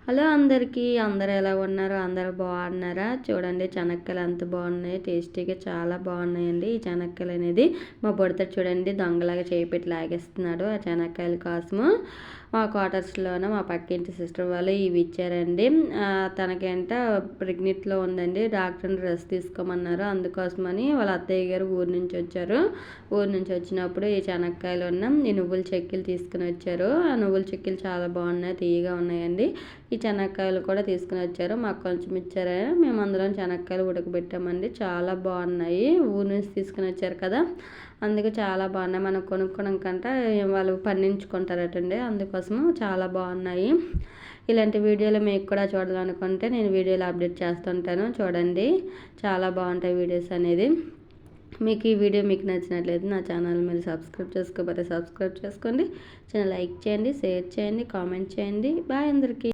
Hello అందరికీ, అందరూ ఎలా ఉన్నారు? అందరూ బాగున్నారా? చూడండి చెనక్కాయలు ఎంత బాగున్నాయి, టేస్టీగా చాలా బాగున్నాయండి. ఈ చెనక్కాయలు అనేది మా బుడతాడు చూడండి దొంగలాగా చేయిపెట్టి లాగేస్తున్నాడు ఆ చెనక్కాయల కోసము. మా క్వార్టర్స్లోన మా పక్కింటి సిస్టర్ వాళ్ళు ఇవి ఇచ్చారండి. తనకేంట ప్రెగ్నెంట్లో ఉందండి, డాక్టర్ని రెస్ట్ తీసుకోమన్నారు. అందుకోసమని వాళ్ళ అత్తయ్య గారు ఊరు నుంచి వచ్చారు. ఊరు నుంచి వచ్చినప్పుడు ఈ చెనక్కాయలు ఈ నువ్వుల చెక్కీలు తీసుకుని వచ్చారు. ఆ నువ్వుల చెక్కీలు చాలా బాగున్నాయి, తీయగా ఉన్నాయండి. ఈ చెనక్కాయలు కూడా తీసుకుని వచ్చారు, మాకు కొంచెం ఇచ్చారు. మేము అందులో చెనక్కాయలు ఉడకబెట్టామండి, చాలా బాగున్నాయి. ఊరు నుంచి తీసుకుని వచ్చారు కదా, అందుకే చాలా బాగున్నాయి. మనం కొనుక్కోవడం కంటే వాళ్ళు పండించుకుంటారటండి, అందుకోసము చాలా బాగున్నాయి. ఇలాంటి వీడియోలు మీకు కూడా చూడాలనుకుంటే నేను వీడియోలు అప్డేట్ చేస్తుంటాను, చూడండి. చాలా బాగుంటాయి వీడియోస్ అనేది. మీకు ఈ వీడియో మీకు నచ్చినట్లయితే నా ఛానల్ మీరు సబ్స్క్రైబ్ చేసుకోకపోతే సబ్స్క్రైబ్ చేసుకోండి. లైక్ చేయండి, షేర్ చేయండి, కామెంట్ చేయండి. బాయ్ అందరికీ.